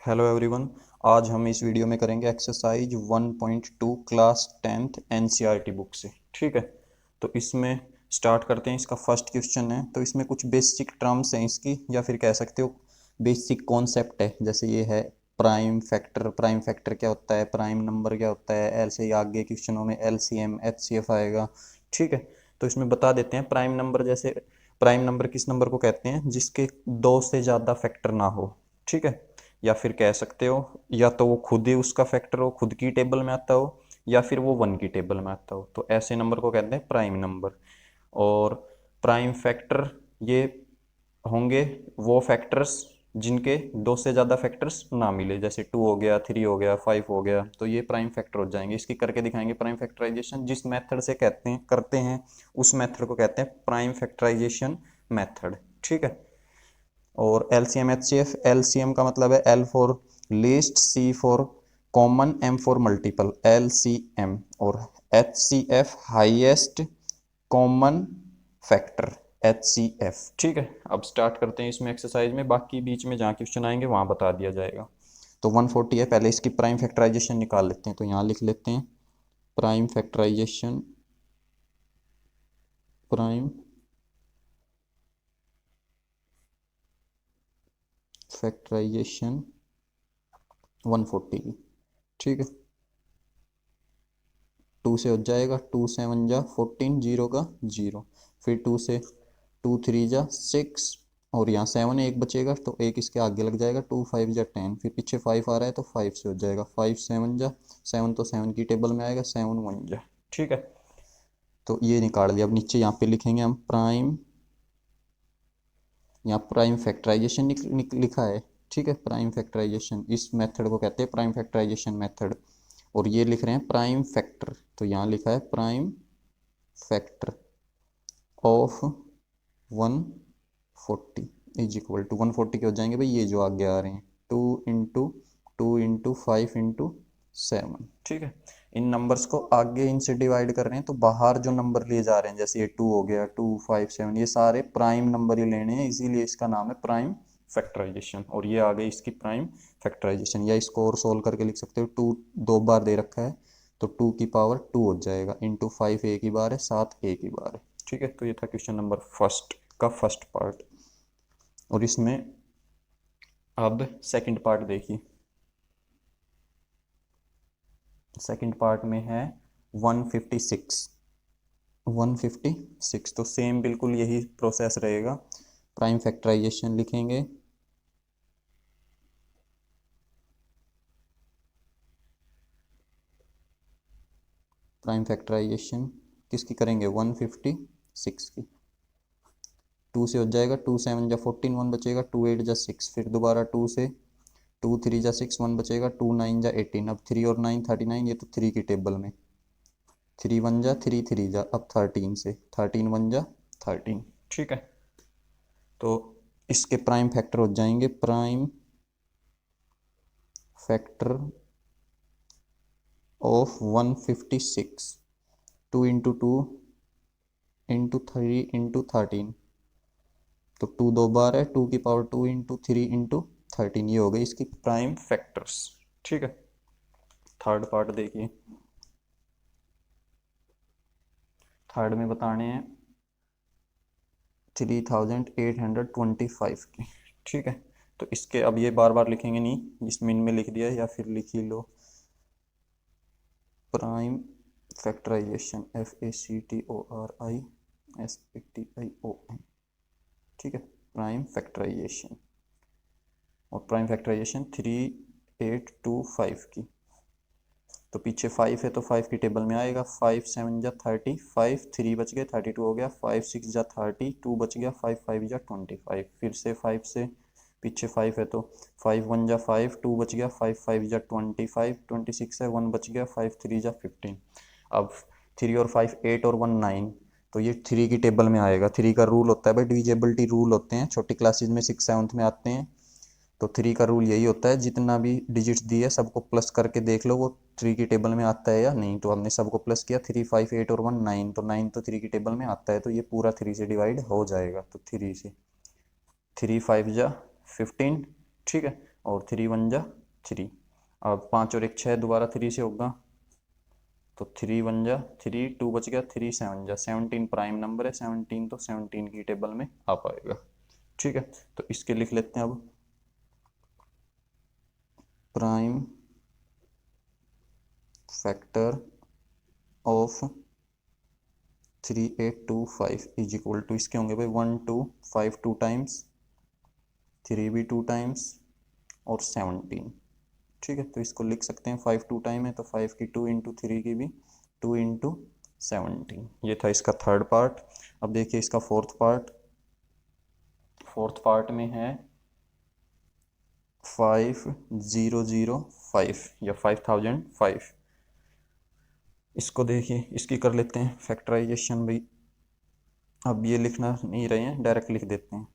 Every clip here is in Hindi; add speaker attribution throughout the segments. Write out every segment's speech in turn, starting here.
Speaker 1: Hello everyone. आज हम इस वीडियो में करेंगे exercise 1.2 class 10th NCERT book से। ठीक है, तो इसमें स्टार्ट करते हैं। इसका फर्स्ट क्वेश्चन है, तो इसमें कुछ बेसिक टर्म्स हैं इसकी, या फिर कह सकते हो बेसिक कॉन्सेप्ट है। जैसे ये है प्राइम फैक्टर। प्राइम फैक्टर क्या होता है, प्राइम नंबर क्या होता है, ऐसे ही आगे क्वेश्चनों में एलसीएम एचसीएफ आएगा। ठीक है, तो इसमें बता देते हैं प्राइम नंबर। जैसे प्राइम नंबर किस नंबर को कहते हैं, जिसके दो से ज़्यादा फैक्टर ना हो। ठीक है, या फिर कह सकते हो या तो वो खुद ही उसका फैक्टर हो, खुद की टेबल में आता हो, या फिर वो वन की टेबल में आता हो, तो ऐसे नंबर को कहते हैं प्राइम नंबर। और प्राइम फैक्टर ये होंगे वो फैक्टर्स जिनके दो से ज़्यादा फैक्टर्स ना मिले। जैसे 2 हो गया, 3 हो गया, 5 हो गया, तो ये प्राइम फैक्टर हो जाएंगे। इसकी करके दिखाएंगे प्राइम फैक्टराइजेशन। जिस मेथड से कहते हैं करते हैं उस मेथड को कहते हैं प्राइम फैक्टराइजेशन मेथड। ठीक है, और एलसीएम एचसीएफ। एलसीएम का मतलब है L for least, C for common, M for multiple, LCM. और HCF highest common factor, HCF. ठीक है, अब स्टार्ट करते हैं इसमें एक्सरसाइज में। बाकी बीच में जहाँ क्वेश्चन आएंगे वहाँ बता दिया जाएगा। तो 140 है, पहले इसकी प्राइम फैक्टराइजेशन निकाल लेते हैं। तो यहाँ लिख लेते हैं प्राइम फैक्टराइजेशन। प्राइम फैक्टराइजेशन 140 की। ठीक है, 2 से हो जाएगा, 2 7 जा 14, जीरो का जीरो। फिर 2 से 2 3 जा 6, और यहाँ 7 एक बचेगा तो एक इसके आगे लग जाएगा, 2 5 जा 10। फिर पीछे 5 आ रहा है तो 5 से हो जाएगा, 5 7 जा 7, तो 7 की टेबल में आएगा, 7 1 जा। ठीक है, तो ये निकाल लिया। अब नीचे यहाँ पे लिखेंगे हम प्राइम, यहाँ प्राइम फैक्टराइजेशन लिखा है। ठीक है, प्राइम फैक्टराइजेशन, इस मेथड को कहते हैं प्राइम फैक्टराइजेशन मेथड। और ये लिख रहे हैं प्राइम फैक्टर, तो यहाँ लिखा है prime factor of 140 is equal to 140 के हो जाएंगे भाई ये जो आगे आ रहे हैं, 2 इंटू 5 इंटू 7। ठीक है, इन नंबर्स को आगे इनसे डिवाइड कर रहे हैं, तो बाहर जो नंबर लिए जा रहे हैं, जैसे ये 2 हो गया, 2 5 7, ये सारे प्राइम नंबर ही लेने हैं, इसीलिए इसका नाम है प्राइम फैक्टराइजेशन। और ये आ गई इसकी प्राइम फैक्टराइजेशन। या इसको और सोल्व करके लिख सकते हो, 2 दो बार दे रखा है तो 2 की पावर 2 हो जाएगा, इंटू 5 एक ही बार है, 7 एक ही बार है। ठीक है, तो ये था क्वेश्चन नंबर फर्स्ट का फर्स्ट पार्ट। और इसमें अब सेकंड पार्ट देखिए। सेकंड पार्ट में है 156। 156 तो सेम बिल्कुल यही प्रोसेस रहेगा। प्राइम फैक्टराइजेशन लिखेंगे, प्राइम फैक्टराइजेशन किसकी करेंगे, 156 की। 2 से हो जाएगा, 2 7 जा 14, 1 बचेगा, 2 8 जा 6, फिर दोबारा 2 से 2 3 जा 6, 1 बचेगा, 2 9 जा 18। अब 3 और 9 39, ये तो 3 की टेबल में, 3 1 जा 3 3 जा, अब 13 से 13 1 जा 13। ठीक है, तो इसके प्राइम फैक्टर हो जाएंगे, prime factor of 156, 2 into 2 into 3 into 13। तो 2 दो बार है, 2 की पावर 2 इंटू 3 इंटू 13, ये हो गई इसकी प्राइम फैक्टर्स। ठीक है, थर्ड पार्ट देखिए। थर्ड में बताने हैं 3825 की। ठीक है, तो इसके अब ये बार बार लिखेंगे नहीं, इसमें इनमें लिख दिया या फिर लिख ही लो। Prime factorisation, FACTORISPTION। ठीक है, प्राइम फैक्टराइजेशन। और प्राइम फैक्टराइजेशन 3825 की। तो पीछे 5 है तो 5 की टेबल में आएगा, 5 7 जा 30, 5 3 बच गए, 32 हो गया, 5 6 जा 30, 2 बच गया, 5 5 जा 25। फिर से 5 से पीछे 5 है तो 5 1 जा 5, 2 बच गया, 5 5 जा 25, 26 है, 1 बच गया, 5 3 जा 15। अब 3 और 5 8 और 1 9, तो ये 3 की टेबल में आएगा। 3 का रूल होता है भाई, डिविजिबिलिटी रूल होते हैं, छोटी क्लासेज में 6 7 में आते हैं। तो 3 का रूल यही होता है, जितना भी डिजिट्स दिए सबको प्लस करके देख लो वो 3 की टेबल में आता है या नहीं। तो हमने सबको प्लस किया, 3 5 8 और 1 9, तो 9 तो 3 की टेबल में आता है, तो ये पूरा 3 से डिवाइड हो जाएगा। तो 3 से 3 5 जा 15। ठीक है, और 3 वन जा 3। अब 5 और 1 6, दोबारा 3 से होगा, तो 3 वन जा 3, 2 बच गया, 3 7 जा 17 प्राइम नंबर है 17, तो 17 की टेबल में आ पाएगा। ठीक है, तो इसके लिख लेते हैं अब, prime factor of 3825 is equal to, इसके होंगे भाई 1 2 5 2 टाइम्स, 3 भी 2 टाइम्स और 17। ठीक है, तो इसको लिख सकते हैं 5 2 टाइम है तो 5 की 2 इंटू 3 की भी 2 इंटू 17। ये था इसका थर्ड पार्ट। अब देखिए इसका फोर्थ पार्ट। फोर्थ पार्ट में है 5005 या 5005। इसको देखिए, इसकी कर लेते हैं फैक्टराइजेशन भाई। अब ये लिखना नहीं रहे हैं, डायरेक्ट लिख देते हैं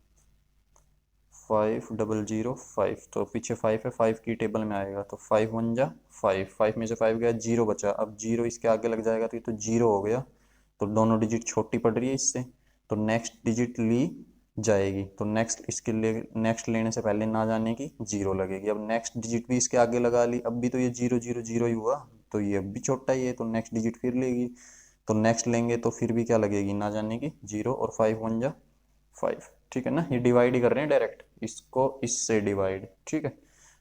Speaker 1: 5005, तो पीछे 5 है, 5 की टेबल में आएगा, तो 5 वन जा 5, 5 में से 5 गया, 0 बचा। अब 0 इसके आगे लग जाएगा तो ये तो 0 हो गया, तो दोनों डिजिट छोटी पड़ रही है इससे, तो नेक्स्ट डिजिट ली जाएगी, तो नेक्स्ट इसके लिए नेक्स्ट लेने से पहले ना जाने की 0 लगेगी। अब नेक्स्ट डिजिट भी इसके आगे लगा ली, अब भी तो ये 0 0 0 ही हुआ, तो ये अब भी छोटा ही है, तो नेक्स्ट डिजिट फिर लेगी, तो नेक्स्ट लेंगे तो फिर भी क्या लगेगी, ना जाने की 0, और 5 वन जा 5। ठीक है ना, ये डिवाइड ही कर रहे हैं डायरेक्ट, इसको इससे डिवाइड। ठीक है,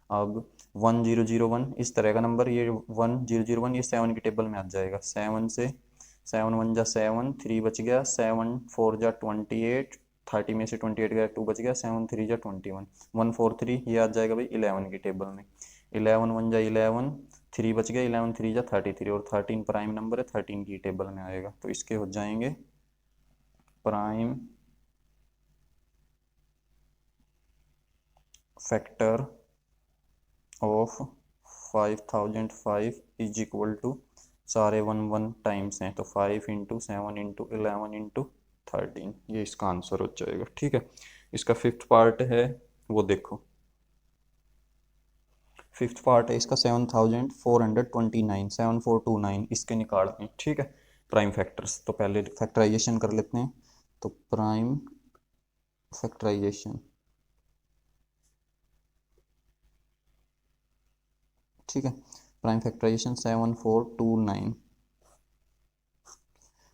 Speaker 1: अब 1001 इस तरह का नंबर, ये 1001 ये 7 की टेबल में आ जाएगा, 7 से 7 वन जा 7, 3 बच गया, 7 4 जा 28, 30 में से 28 गया, 2 बच गया, 7 3 जा 21, 143 ये आ जाएगा भाई 11 की टेबल में। 11 वन जा 11, 3 बच गया, 11 3 जा 33, और 13 प्राइम नंबर है, 13 की टेबल में आएगा, तो इसके हो जाएंगे prime factor of 5005 is equal to, सारे 1 1 टाइम्स हैं, तो 5 इंटू 7 इंटू 11 इंटू 13, ये इसका आंसर हो जाएगा। ठीक है, इसका फिफ्थ पार्ट है, वो देखो। फिफ्थ पार्ट है इसका 7429, 7429 इसके निकालने। ठीक है, प्राइम फैक्टर्स, तो पहले फैक्टराइजेशन कर लेते हैं, तो प्राइम फैक्टराइजेशन। ठीक है, प्राइम फैक्टराइजेशन 7429।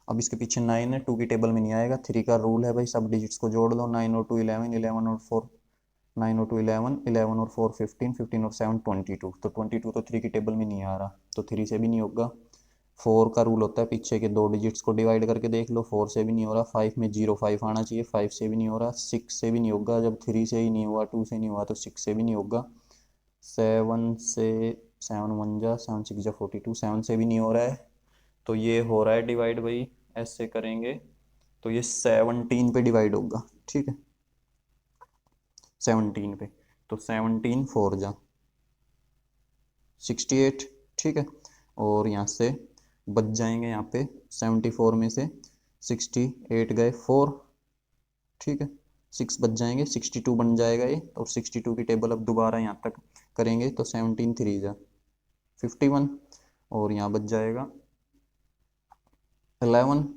Speaker 1: अब इसके पीछे 9 है, 2 की टेबल में नहीं आएगा, 3 का रूल है भाई, सब डिजिट्स को जोड़ लो, 9 और 2 11, 11 और 4 9 और 2 11, 11 और 4 15, 15 और 7 22, तो 22 तो 3 की टेबल में नहीं आ रहा, तो 3 से भी नहीं होगा। 4 का रूल होता है पीछे के दो डिजिट्स को डिवाइड करके देख लो, 4 से भी नहीं हो रहा, 5 में 0 5 आना चाहिए, 5 से भी नहीं हो रहा, 6 से भी नहीं होगा, जब 3 से ही नहीं हुआ, 2 से नहीं हुआ, तो 6 से भी नहीं होगा, 7 से 7 वन जा 7 6 जा 42, 7 से भी नहीं हो रहा है, तो ये हो रहा है डिवाइड भाई, ऐसे करेंगे तो ये 17 पे डिवाइड होगा। ठीक है, 17 पे, तो 17 4 जा 68। ठीक है, और यहाँ से बच जाएंगे, यहाँ पे 74 में से 68 गए 4। ठीक है, 6 बच जाएंगे, 62 बन जाएगा ये, और 62 की टेबल अब दोबारा यहाँ तक करेंगे, तो 17 3 जा 51, और यहाँ बच जाएगा 11,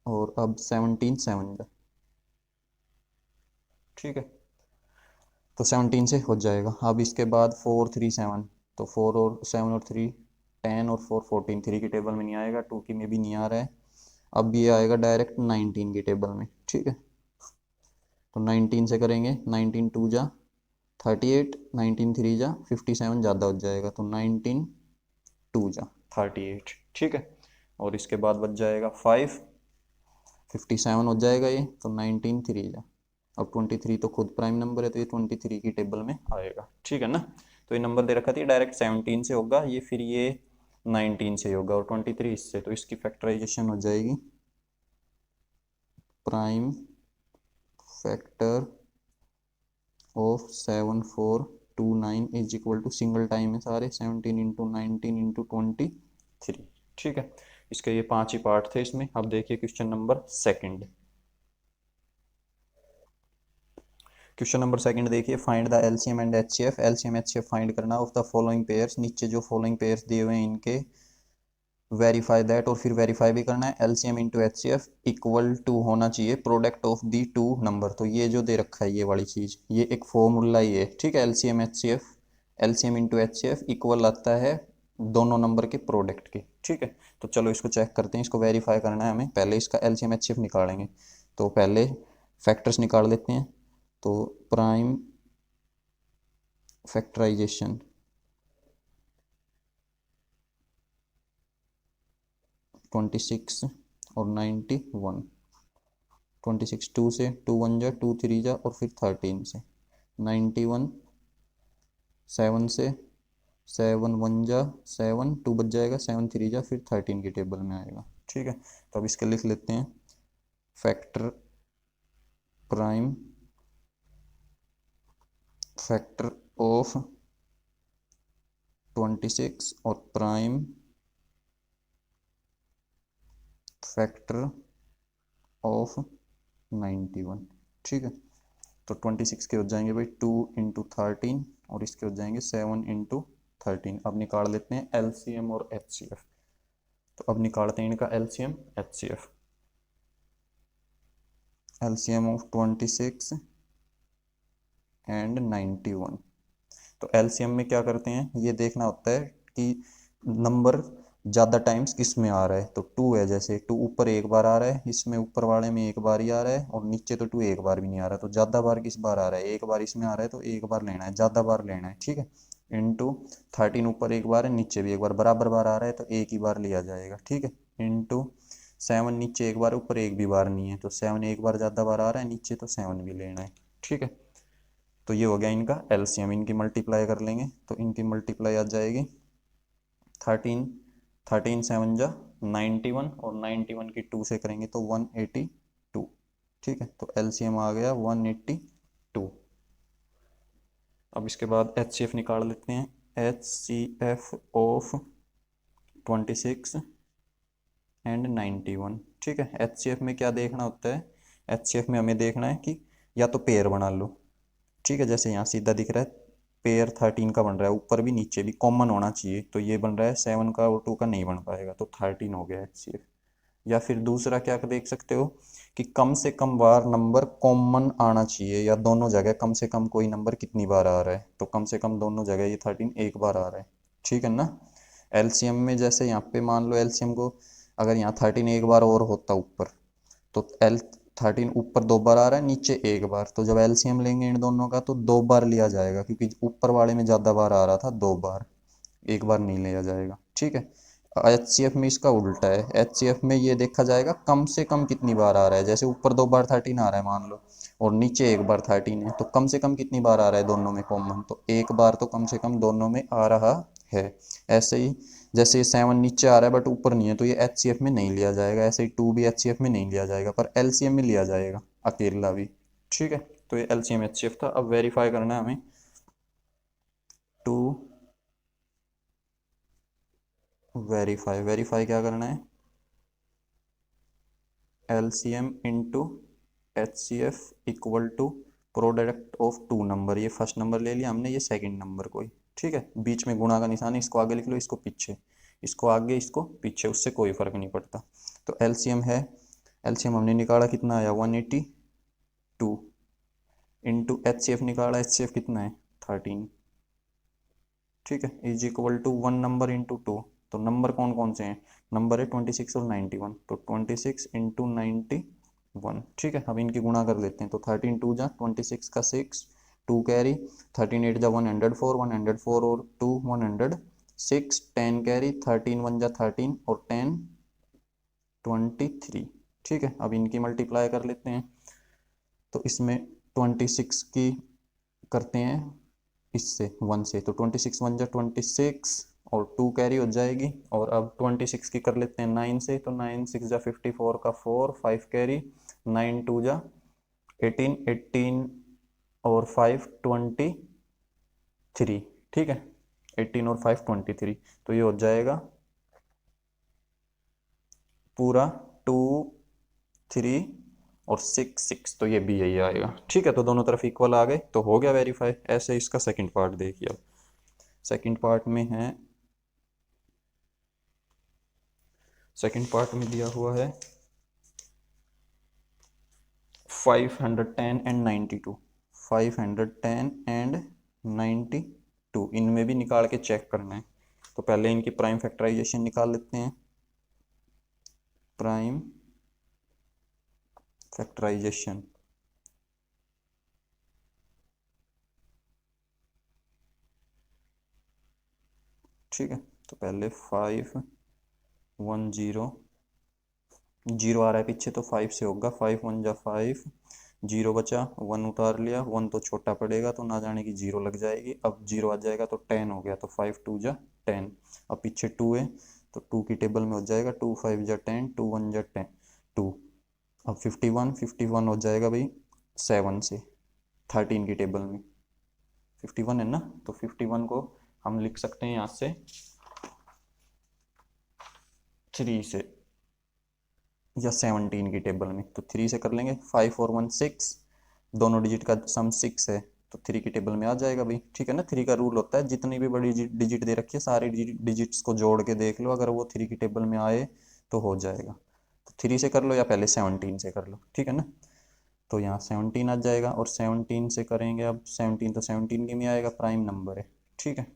Speaker 1: और अब 17 7 जा। ठीक है, तो 17 से हो जाएगा। अब इसके बाद 4 3 7, तो 4 और 7 और 3 10, और 4 14, 3 की टेबल में नहीं आएगा, 2 की में भी नहीं आ रहा है, अब ये आएगा डायरेक्ट 19 की टेबल में। ठीक है, तो 19 से करेंगे, 19 2 जा 38, 19 3 जा 57 ज़्यादा हो जाएगा, तो 19 2 जा 38। ठीक है, और इसके बाद बच जाएगा 5, 57 हो जाएगा ये, तो 19 3 जा, अब 23 तो खुद प्राइम नंबर है, तो ये 23 की टेबल में आएगा। ठीक है ना, तो ये नंबर दे रखा था, डायरेक्ट 17 से होगा ये, फिर ये 19 से होगा, और 23 इससे, तो इसकी फैक्टराइजेशन हो जाएगी prime factor of 7429 is equal to, single time है सारे, 17 इंटू 19 इंटू 23। ठीक है, इसके ये 5 ही पार्ट थे इसमें। अब देखिए question number second. Question number second देखिए, find the LCM and HCF. LCM HCF find करना ऑफ द फॉलोइंग पेयर्स, नीचे जो फॉलोइंग पेयर्स दिए हुए हैं इनके वेरीफाई दैट, और फिर वेरीफाई भी करना है LCM into HCF equal to होना चाहिए product of the two number. तो ये जो दे रखा है ये वाली चीज़, ये एक फॉर्मूला ही है, ठीक है। LCM HCF, LCM into HCF equal आता है दोनों नंबर के प्रोडक्ट के, ठीक है। तो चलो इसको चेक करते हैं, इसको वेरीफाई करना है हमें। पहले इसका एलसीएम एचसीएफ निकालेंगे, तो पहले फैक्टर्स निकाल लेते हैं। तो प्राइम फैक्टराइजेशन 26 और 91, 26 2 से, 2 1 जा, 2 3 जा, और फिर 13 से, 91 7 से, 7 1 जा 7, 2 बच जाएगा, 7 3 जा, फिर 13 की टेबल में आएगा, ठीक है। तो अब इसके लिख लेते हैं फैक्टर प्राइम फैक्टर ऑफ 26 और प्राइम फैक्टर ऑफ 91, ठीक है। तो 26 के हो जाएंगे भाई 2 इंटू 13, और इसके हो जाएंगे 7 इंटू 13। अब निकाल लेते हैं एलसीएम और एचसीएफ। तो अब निकालते हैं इनका LCM HCF. LCM of 26 and 91। तो एलसीएम में क्या करते हैं, ये देखना होता है कि नंबर ज़्यादा टाइम्स किस में आ रहा है। तो 2 है, जैसे 2 ऊपर एक बार आ रहा है, इसमें ऊपर वाले में एक बार ही आ रहा है, और नीचे तो 2 एक बार भी नहीं आ रहा। तो ज़्यादा बार किस बार आ रहा है, एक बार इसमें आ रहा है, तो एक बार लेना है, ज़्यादा बार लेना है, ठीक है। इंटू 13 ऊपर एक बार है, नीचे भी एक बार, बराबर बार आ रहा है, तो एक ही बार लिया जाएगा, ठीक है। इंटू 7 नीचे एक बार, ऊपर एक भी बार नहीं है, तो 7 एक बार ज़्यादा बार आ रहा है, नीचे तो 7 भी लेना है, ठीक है। तो ये हो गया इनका एलसीएम। इनकी मल्टीप्लाई कर लेंगे, तो इनकी मल्टीप्लाई आ जाएगी 13, 13 7 जा 91, और 91 की 2 से करेंगे तो 182, ठीक है। तो एलसीएम आ गया 182। अब इसके बाद एचसीएफ निकाल लेते हैं। एचसीएफ ऑफ 26 एंड 91, ठीक है। एचसीएफ में क्या देखना होता है, एचसीएफ में हमें देखना है कि या तो पेयर बना लो, ठीक है। जैसे यहाँ सीधा दिख रहा है पेयर 13 का बन रहा है, ऊपर भी नीचे भी कॉमन होना चाहिए, तो ये बन रहा है 7 का और 2 का नहीं बन पाएगा, तो 13 हो गया एचसीएफ। या फिर दूसरा क्या देख सकते हो कि कम से कम बार नंबर कॉमन आना चाहिए, या दोनों जगह कम से कम कोई नंबर कितनी बार आ रहा है, तो कम से कम दोनों जगह ये 13 एक बार आ रहा है, ठीक है ना। एलसीएम में जैसे यहाँ पे मान लो एलसीएम को अगर यहाँ 13 एक बार और होता ऊपर, तो एल 13 ऊपर 2 बार आ रहा है, नीचे एक बार, तो जब एलसीएम लेंगे इन दोनों का तो 2 बार लिया जाएगा, क्योंकि ऊपर वाले में ज़्यादा बार आ रहा था, 2 बार, एक बार नहीं लिया जाएगा, ठीक है। एचसीएफ में इसका उल्टा है, एचसीएफ में ये देखा जाएगा कम से कम कितनी बार आ रहा है। जैसे ऊपर 2 बार 13 आ रहा है मान लो, और नीचे एक बार 13 है, तो कम से कम कितनी बार आ रहा है दोनों में कॉमन, तो एक बार तो कम से कम दोनों में आ रहा है। ऐसे ही जैसे 7 नीचे आ रहा है बट ऊपर नहीं है, तो ये एचसीएफ में नहीं लिया जाएगा। ऐसे ही 2 भी एचसीएफ में नहीं लिया जाएगा, पर एलसीएम में लिया जाएगा अकेला भी, ठीक है। तो ये एलसीएम एचसीएफ था। अब वेरीफाई करना है हमें, 2 वेरीफाई, वेरीफाई क्या करना है, LCM into HCF equal to product of two number. ये फर्स्ट नंबर ले लिया हमने, ये सेकंड नंबर कोई, ठीक है। बीच में गुणा का निशान है, इसको आगे लिख लो, इसको पीछे, इसको आगे, इसको पीछे, उससे कोई फर्क नहीं पड़ता। तो एलसीएम है, एलसीएम हमने निकाला कितना आया 182, इंटू एचसीएफ निकाला, एचसीएफ कितना है 13, ठीक है, is equal to 1 number into 2। तो नंबर कौन कौन से हैं, नंबर है 26 और 91, तो 26 इंटू 91, ठीक है। अब इनकी गुणा कर लेते हैं, तो 13 2 जा 26 का 6, 2 कैरी, 13 8 जा 104, 104 और 2 106, 10 कैरी, 13 1 जा 13 और 10 23, ठीक है। अब इनकी मल्टीप्लाई कर लेते हैं, तो इसमें 26 की करते हैं इससे 1 से, तो 26 1 जा 26 और 2 कैरी हो जाएगी। और अब 26 की कर लेते हैं 9 से, तो 9 6 जा 54 का 4, 5 कैरी, 9 2 जा 18, 18 और 5 23, ठीक है, 18 और 5 23, तो ये हो जाएगा पूरा 2 3 और 6 6, तो ये भी यही आएगा, ठीक है। तो दोनों तरफ इक्वल आ गए, तो हो गया वेरीफाई। ऐसे इसका सेकंड पार्ट देखिए। अब सेकंड पार्ट में है सेकंड पार्ट में दिया हुआ है 510 एंड 92, 510 एंड 92, इनमें भी निकाल के चेक करना है। तो पहले इनकी प्राइम फैक्टराइजेशन निकाल लेते हैं। प्राइम फैक्टराइजेशन, ठीक है। तो पहले 510, जीरो आ रहा है पीछे तो 5 से होगा, 5 1 जा 5, जीरो बचा, 1 उतार लिया, 1 तो छोटा पड़ेगा तो ना जाने की जीरो लग जाएगी। अब जीरो आ जाएगा तो 10 हो गया, तो 5 2 जा 10। अब पीछे 2 है तो 2 की टेबल में हो जाएगा 2 5 जा 10, 2 1 जा 10, 2। अब 51 हो जाएगा भाई 7 से, 13 की टेबल में 51 है ना, तो 51 को हम लिख सकते हैं यहाँ से 3 से, या 17 की टेबल में, तो 3 से कर लेंगे। 5 और 1 6, दोनों डिजिट का सम 6 है तो 3 की टेबल में आ जाएगा भाई, ठीक है ना। 3 का रूल होता है जितनी भी बड़ी डिजिट दे रखी है सारी डिजिट्स को जोड़ के देख लो, अगर वो 3 की टेबल में आए तो हो जाएगा। तो 3 से कर लो या पहले 17 से कर लो, ठीक है ना। तो यहाँ 17 आ जाएगा, और 17 से करेंगे, अब 17 तो 17 के में आएगा, प्राइम नंबर है, ठीक है।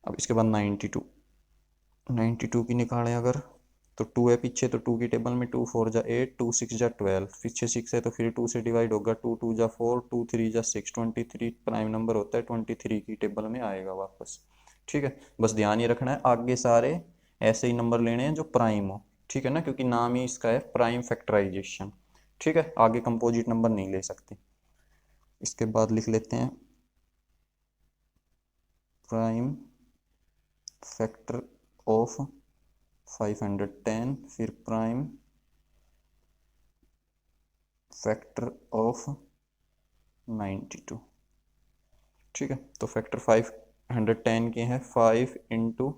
Speaker 1: अब इसके बाद 92, 92 की निकालें अगर, तो 2 है पीछे तो 2 की टेबल में 2 4 जा 8, 2 6 जा 12, पीछे 6 है तो फिर 2 से डिवाइड होगा, 2 2 जा 4, 2 3 जा 6, 23 प्राइम नंबर होता है, 23 की टेबल में आएगा वापस, ठीक है। बस ध्यान ये रखना है आगे सारे ऐसे ही नंबर लेने हैं जो प्राइम हो, ठीक है ना, क्योंकि नाम ही इसका है प्राइम फैक्टराइजेशन, ठीक है। आगे कंपोजिट नंबर नहीं ले सकते। इसके बाद लिख लेते हैं प्राइम फैक्टर ऑफ 510, फिर प्राइम फैक्टर ऑफ 92, ठीक है। तो फैक्टर 510 के हैं 5 इंटू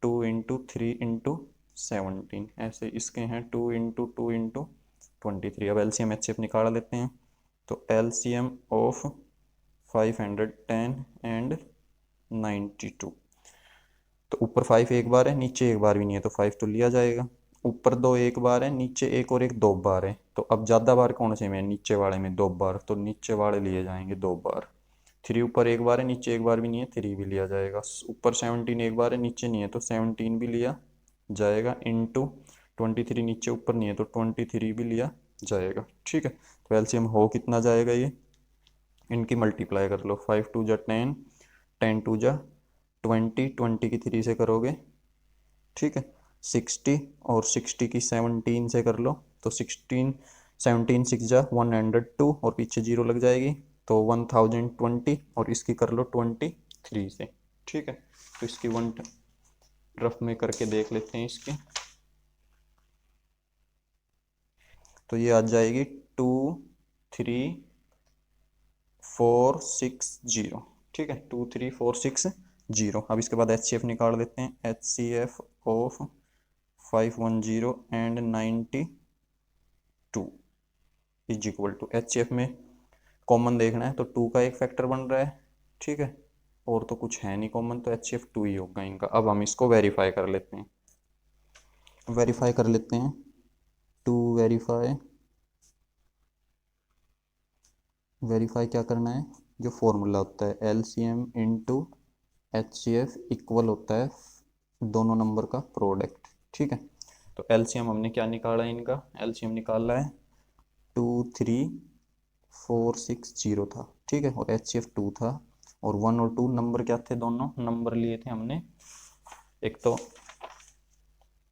Speaker 1: 2 इंटू 3 इंटू 17, ऐसे इसके हैं 2 इंटू 2 इंटू 23। अब एलसीएम एचसीएफ निकाल लेते हैं। तो एलसीएम ऑफ 510 एंड 92, तो ऊपर 5 एक बार है, नीचे एक बार भी नहीं है तो 5 तो लिया जाएगा। ऊपर 2 एक बार है, नीचे एक और एक 2 बार है, तो अब ज़्यादा बार कौन से में है, नीचे वाले में 2 बार, तो नीचे वाले लिए जाएंगे 2 बार। 3 ऊपर एक बार है, नीचे एक बार भी नहीं है, 3 भी लिया जाएगा। ऊपर 17 एक बार है, नीचे नहीं है तो 17 भी लिया जाएगा, इंटू 23 नीचे ऊपर नहीं है तो 23 भी लिया जाएगा, ठीक है। तो एलसीएम हो कितना जाएगा, ये इनकी मल्टीप्लाई कर लो, 5 2 जा 10, 10 2 जा 20, 20 की 3 से करोगे, ठीक है, 60, और 60 की 17 से कर लो तो 16, 17 6 जा 102, और पीछे जीरो लग जाएगी तो 1020, और इसकी कर लो 23 से, ठीक है। तो इसकी वन रफ में करके देख लेते हैं इसकी, तो ये आ जाएगी 23460, ठीक है, 23460। अब इसके बाद एचसीएफ निकाल लेते हैं। HCF of 510 and 92 is equal to, HCF में कॉमन देखना है तो 2 का एक फैक्टर बन रहा है, ठीक है, और तो कुछ है नहीं कॉमन, तो एचसीएफ 2 ही होगा इनका। अब हम इसको वेरीफाई कर लेते हैं, टू वेरीफाई क्या करना है, जो फॉर्मूला होता है एलसीएम इंटू एचसीएफ इक्वल होता है दोनों नंबर का प्रोडक्ट, ठीक है। तो एलसीएम हमने क्या निकाला है, इनका एलसीएम निकाला है 23460 था, ठीक है, और एचसीएफ 2 था, और 1 और 2 नंबर क्या थे, दोनों नंबर लिए थे हमने, एक तो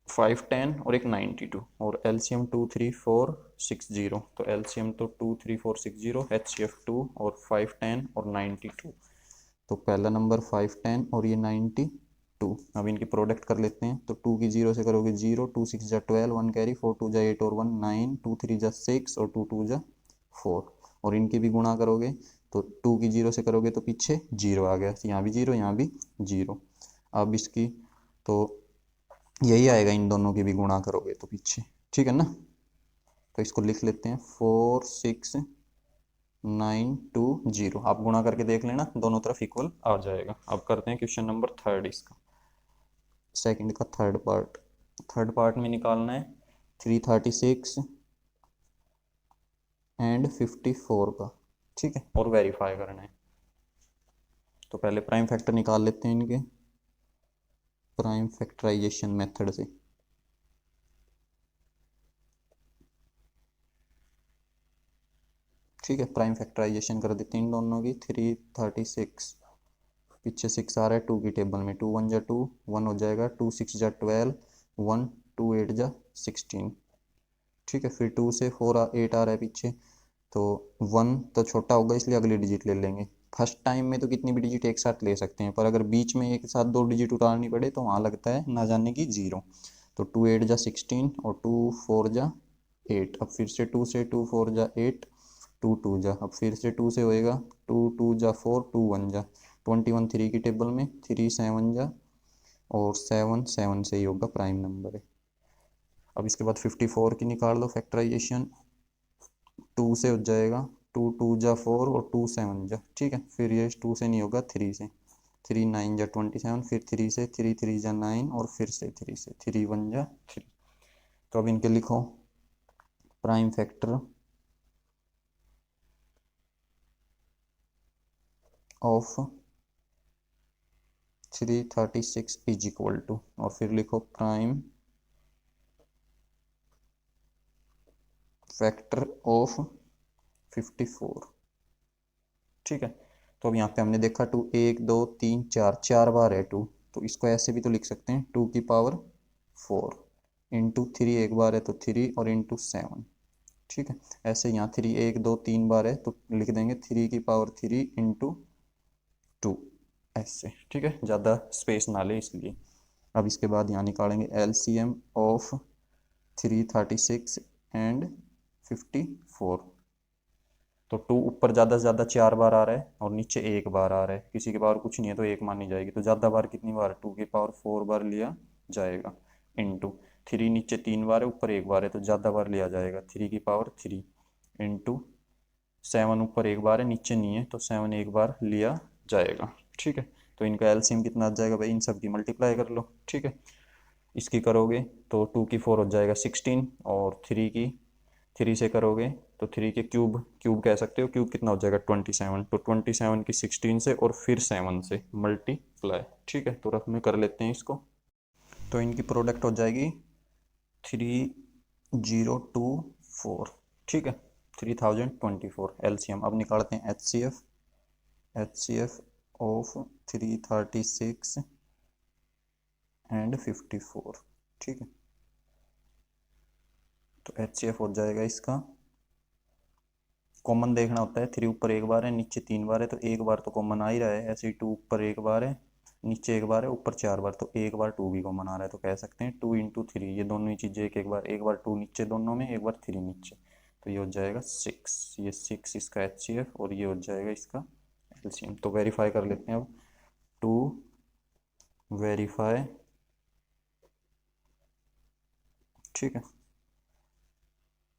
Speaker 1: 510 और एक 92, और एलसीएम 23460, तो एलसीएम तो 23460, एचसीएफ 2 और 510 और 92, तो पहला नंबर 510 और ये 92। अब इनकी प्रोडक्ट कर लेते हैं, तो 2 की 0 से करोगे 0, 2 6 जा 12, 1 कैरी, 4 2 जा 8 और 1 9, 2 3 जा 6 और 2 2 जा 4, और इनके भी गुणा करोगे तो 2 की 0 से करोगे तो पीछे 0 आ गया, यहाँ भी 0 यहाँ भी 0। अब इसकी तो यही आएगा, इन दोनों की भी गुणा करोगे तो पीछे, ठीक है ना। तो इसको लिख लेते हैं 46920, आप गुणा करके देख लेना, दोनों तरफ इक्वल आ जाएगा। अब करते हैं क्वेश्चन नंबर 3 इसका, सेकंड का थर्ड पार्ट। थर्ड पार्ट में निकालना है 336 एंड 54 का, ठीक है, और वेरीफाई करना है। तो पहले प्राइम फैक्टर निकाल लेते हैं इनके प्राइम फैक्टराइजेशन मेथड से। ठीक है, प्राइम फैक्टराइजेशन कर देते हैं इन दोनों की। 336 पीछे 6 आ रहा है 2 की टेबल में, 2 1 जा 2 1 हो जाएगा, 2 6 जा 12 1 2 8 जा 16। ठीक है, फिर 2 से 8 आ रहा है पीछे, तो 1 तो छोटा होगा इसलिए अगली डिजिट ले लेंगे। फर्स्ट टाइम में तो कितनी भी डिजिट एक साथ ले सकते हैं, पर अगर बीच में एक साथ 2 डिजिट उतारनी पड़े तो वहाँ लगता है ना जाने की 0। तो 2 8 जा 16 और 2 4 जा 8। अब फिर से 2 से 2 4 जा 8, 2 2 जा, अब फिर से 2 से होएगा 2 2 जा 4, 2 1 जा 21, 3 की टेबल में 3 7 जा, और 7 7 से ही होगा, प्राइम नंबर है। अब इसके बाद 54 की निकाल दो फैक्टराइजेशन। 2 से हो जाएगा 2 2 जा 4 और 2 7 जा, ठीक है, फिर ये 2 से नहीं होगा 3 से, 3 9 जा 27, फिर 3 से 3 3 जा 9, और फिर से 3 से 3 1 जा 3। तो अब इनके लिखो prime factor of 336 is equal to, और फिर लिखो प्राइम फैक्टर ऑफ 54। ठीक है, तो अब यहाँ पे हमने देखा 2 1 2 3 4 4 बार है 2, तो इसको ऐसे भी तो लिख सकते हैं 2 की पावर 4 इंटू 3 एक बार है तो 3 और इंटू 7। ठीक है, ऐसे यहाँ 3 1 2 3 बार है तो लिख देंगे 3 की पावर 3 इंटू 2, ऐसे। ठीक है, ज़्यादा स्पेस ना ले इसलिए। अब इसके बाद यहाँ निकालेंगे LCM ऑफ 336 एंड 54। तो 2 ऊपर ज़्यादा से ज़्यादा 4 बार आ रहा है और नीचे 1 बार आ रहा है, किसी के पावर कुछ नहीं है तो 1 मानी जाएगी। तो ज़्यादा बार कितनी बार, 2 की पावर 4 बार लिया जाएगा, इंटू 3 नीचे 3 बार है ऊपर 1 बार है तो ज़्यादा बार लिया जाएगा, 3 की पावर 3 इंटू 7 ऊपर 1 बार है नीचे नहीं है तो 7 एक बार लिया जाएगा। ठीक है, तो इनका एलसीएम कितना आ जाएगा भाई, इन सब की मल्टीप्लाई कर लो। ठीक है, इसकी करोगे तो 2 की 4 हो जाएगा 16, और 3 की 3 से करोगे तो 3 के क्यूब क्यूब कह सकते हो, क्यूब कितना हो जाएगा 27, तो 27 की 16 से और फिर 7 से मल्टीप्लाई। ठीक है, तो रफ में कर लेते हैं इसको। तो इनकी प्रोडक्ट हो जाएगी 3024। ठीक है, 3024 एलसीएम। अब निकालते हैं एचसीएफ ऑफ 336 एंड 54। ठीक है, तो एचसीएफ हो जाएगा इसका, कॉमन देखना होता है, 3 ऊपर 1 बार है नीचे 3 बार है तो 1 बार तो कॉमन आ ही रहा है, ऐसे ही 2 ऊपर 1 बार है नीचे 1 बार है ऊपर 4 बार, तो 1 बार 2 भी कॉमन आ रहा है, तो कह सकते हैं 2 इंटू 3, ये दोनों ही चीज़ें एक बार 2 नीचे दोनों में, 1 बार 3 नीचे, तो ये हो जाएगा 6, ये 6 इसका एचसीएफ और ये हो जाएगा इसका एलसीएम। तो वेरीफाई कर लेते हैं अब, टू वेरीफाई। ठीक है,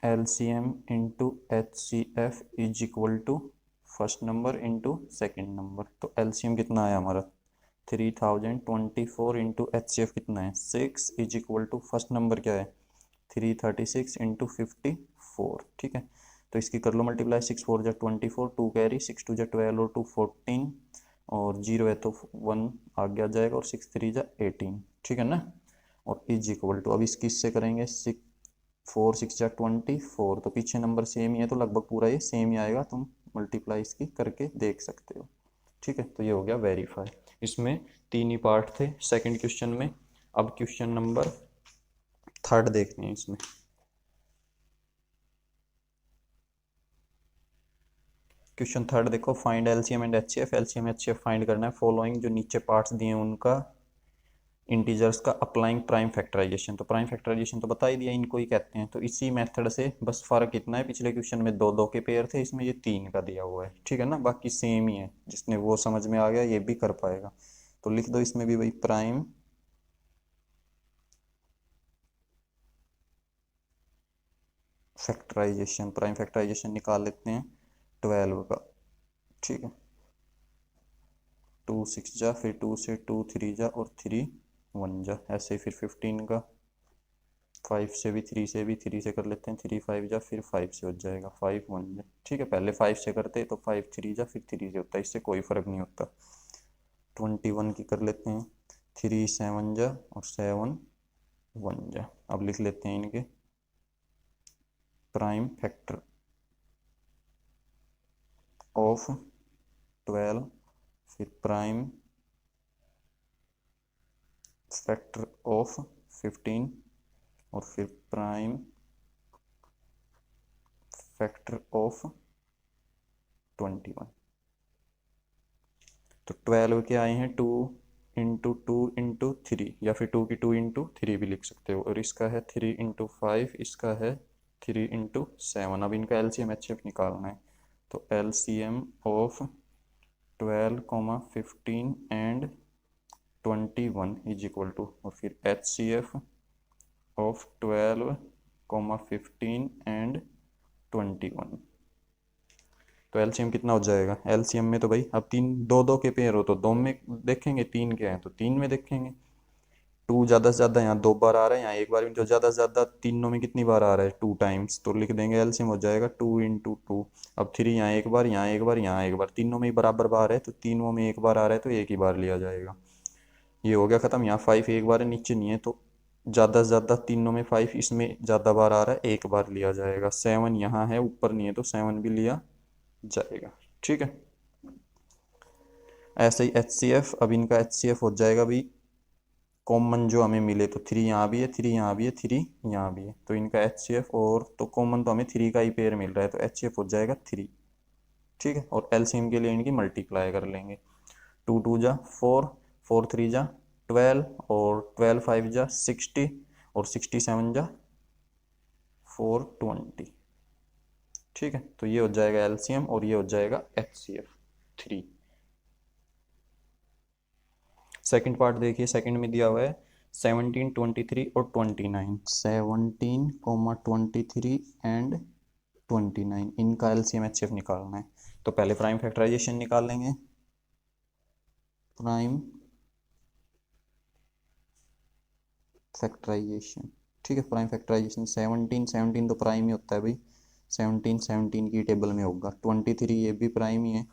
Speaker 1: LCM into HCF is equal to first number into second number. तो LCM कितना आया हमारा 3024 इंटू HCF कितना है 6 is equal to first number क्या है 336 इंटू 54। ठीक है, तो इसकी कर लो मल्टीप्लाई, 6 4 जा 24, 2 कैरी, 6 2 जा 12 और 2 14, और 0 है तो 1 आगे आ जाएगा, और 6 3 जा 18। ठीक है ना, और इज इक्वल टू, अब इसकी इससे करेंगे 4 6 जा 24, तो पीछे नंबर सेम ही है तो लगभग पूरा ये सेम ही आएगा, तुम मल्टीप्लाई इसकी करके देख सकते हो। ठीक है, तो ये हो गया वेरीफाई। इसमें 3 ही पार्ट थे सेकंड क्वेश्चन में। अब क्वेश्चन नंबर थर्ड देखते हैं इसमें। क्वेश्चन थर्ड देखो, find LCM and HCF. LCM HCF find करना है, फॉलोइंग जो नीचे पार्ट्स दिए हैं उनका इंटीजर्स का अप्लाइंग प्राइम फैक्टराइजेशन। तो प्राइम फैक्टराइजेशन तो बता ही दिया, इनको ही कहते हैं। तो इसी मेथड से बस फर्क इतना है, पिछले क्वेश्चन में 2 2 के पेयर थे, इसमें ये 3 का दिया हुआ है। ठीक है ना, बाकी सेम ही है, जिसने वो समझ में आ गया ये भी कर पाएगा। तो लिख दो इसमें भी भाई प्राइम फैक्टराइजेशन। प्राइम फैक्टराइजेशन निकाल लेते हैं 12 का। ठीक है, 2 6 जा, फिर 2 से 2 3 जा, और 3 1 जा, ऐसे ही फिर 15 का, 5 से भी, 3 से भी, 3 से कर लेते हैं, 3 5 जा, फिर 5 से हो जाएगा, 5 1 जा। ठीक है, पहले 5 से करते तो 5 3 जा, फिर 3 से होता है, इससे कोई फ़र्क नहीं होता। 21 की कर लेते हैं, 3 7 जा और 7 1 जा। अब लिख लेते हैं इनके प्राइम फैक्टर ऑफ 12, फिर प्राइम फैक्टर ऑफ 15 और फिर प्राइम फैक्टर ऑफ 21। तो 12 के आए हैं 2 इंटू 2 इंटू 3, या फिर 2 की 2 इंटू 3 भी लिख सकते हो, और इसका है 3 इंटू 5, इसका है 3 इंटू 7। अब इनका LCM HCF निकालना है, तो LCM of 12, 15 and 21 is equal to, और फिर HCF ऑफ 12, 15 एंड 21। तो एलसीएम कितना हो जाएगा? एलसीएम में तो भाई अब तीन, दो दो के पेयर हो तो दो में देखेंगे, तीन के हैं तो तीन में देखेंगे। टू ज़्यादा से ज़्यादा यहाँ दो बार आ रहा है, यहाँ एक बार में, तो ज़्यादा से ज़्यादा तीनों में कितनी बार आ रहा है? 2 टाइम्स, तो लिख देंगे एलसीएम हो जाएगा 2 इंटू 2। अब 3 यहाँ एक बार, यहाँ एक बार, यहाँ एक बार, तीनों में ही बराबर बार है, तो तीनों में एक बार आ रहा है तो एक ही बार लिया जाएगा। ये हो गया ख़त्म। यहाँ 5 एक बार है, नीचे नहीं है, तो ज़्यादा से ज़्यादा तीनों में 5, इसमें ज़्यादा बार आ रहा है, एक बार लिया जाएगा। 7 यहाँ है, ऊपर नहीं है, तो 7 भी लिया जाएगा। ठीक है, ऐसे ही HCF, अब इनका HCF हो जाएगा भी कॉमन जो हमें मिले, तो 3 यहाँ भी है, 3 यहाँ भी है, 3 यहाँ भी है, तो इनका HCF, और तो कॉमन तो हमें 3 का ही पेयर मिल रहा है, तो HCF हो जाएगा 3। ठीक है, और LCM के लिए इनकी मल्टीप्लाई कर लेंगे, 2 2 जा 4, 4 3 जा 12, और 12 5 जा 60, और 67 जा 420। ठीक है, तो ये हो जाएगा LCM और ये हो जाएगा HCF 3। सेकंड पार्ट देखिए, सेकंड में दिया हुआ है 17, 23 और 29। 17, 23 एंड 29, इनका LCM HCF निकालना है। तो पहले प्राइम फैक्टराइजेशन निकाल लेंगे। प्राइम फैक्टराइजेशन, ठीक है, प्राइम फैक्टराइजेशन 17, 17 तो प्राइम ही होता है भाई, 17 17 की टेबल में होगा। 23 ये भी प्राइम ही है,